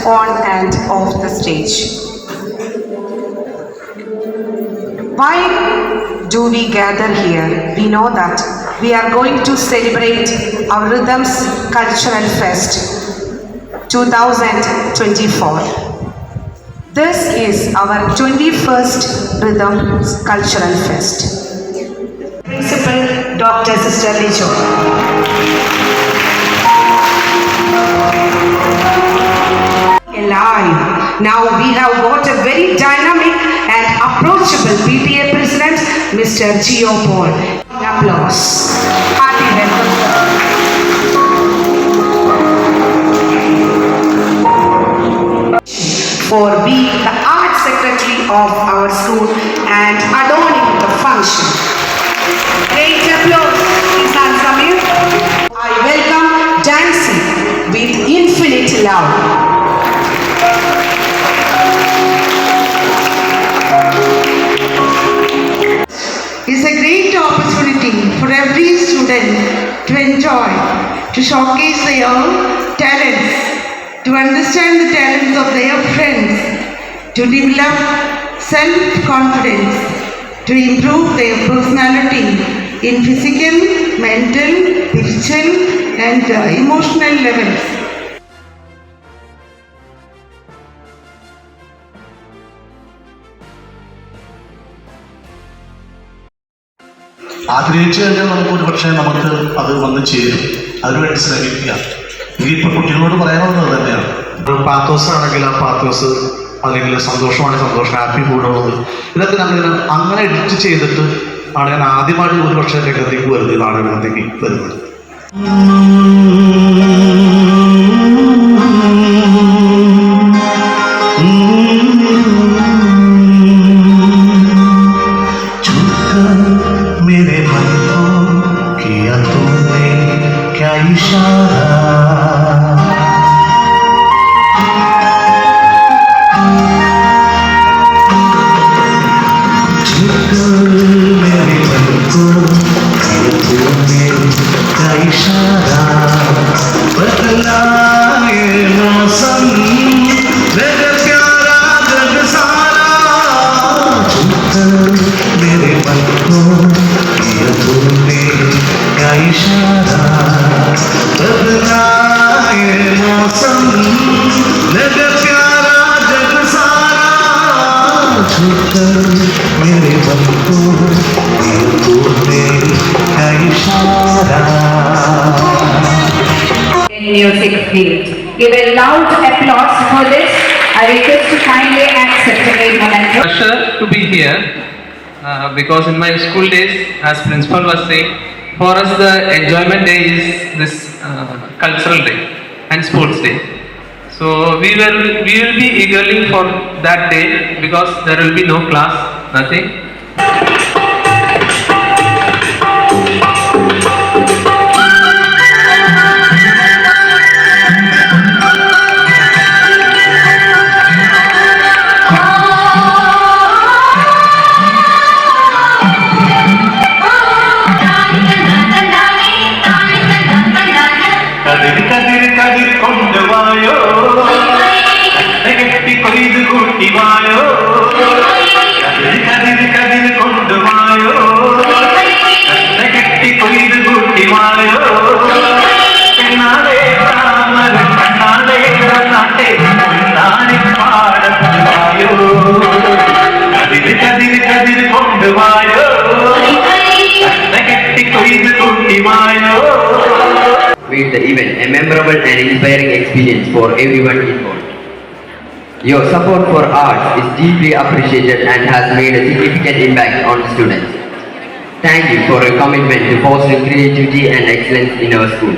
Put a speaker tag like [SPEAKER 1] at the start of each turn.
[SPEAKER 1] on and off the stage. Why do we gather here? We know that we are going to celebrate our Rhythms Cultural Fest 2024. This is our 21st Rhythms Cultural Fest. Principal Dr. Sister Lijo. Alive. Now we have got a very dynamic and approachable PTA President, Mr. Gio Paul. Applause. Hearty welcome, sir. For being the art secretary of our school and adorning the function. Great applause, Kisan Samir. I welcome dancing with infinite love.
[SPEAKER 2] It's a great opportunity for every student to enjoy, to showcase their talents, to understand the talents of their friends, to develop self-confidence, to improve their personality in physical, mental, spiritual and emotional levels.
[SPEAKER 3] ആഗ്രഹിച്ചു കഴിഞ്ഞാൽ നമുക്ക് ഒരു പക്ഷേ നമുക്ക് അത് വന്ന് ചേരും. അതിനുവേണ്ടി ശ്രമിക്കുക. ഇതിപ്പോൾ കുട്ടികളോട് പറയാനുള്ളത് തന്നെയാണ്. പാത്തോസ് ആണെങ്കിൽ ആ പാത്തോസ്, അല്ലെങ്കിൽ സന്തോഷമാണെങ്കിൽ സന്തോഷം, ഹാപ്പി കൂടുള്ളത്, ഇതൊക്കെ അങ്ങനെ എഡിറ്റ് ചെയ്തിട്ട് ആണ് ഞാൻ ആദ്യമായിട്ട് ഒരു പക്ഷേ രംഗത്തേക്ക് വരുന്നത്, നാടകത്തേക്ക് വരുന്നത്.
[SPEAKER 4] Music field. Give a loud applause for this. I request to kindly accept a moment.
[SPEAKER 5] Pleasure to be here because in my school days, as principal was saying, for us the enjoyment day is this cultural day and sports day. So we will be eagerly for that day because there will be no class, nothing.
[SPEAKER 6] Made the event a memorable and inspiring experience for everyone involved. Your support for arts is deeply appreciated and has made a significant impact on the students. Thank you for your commitment to fostering creativity and excellence in our school.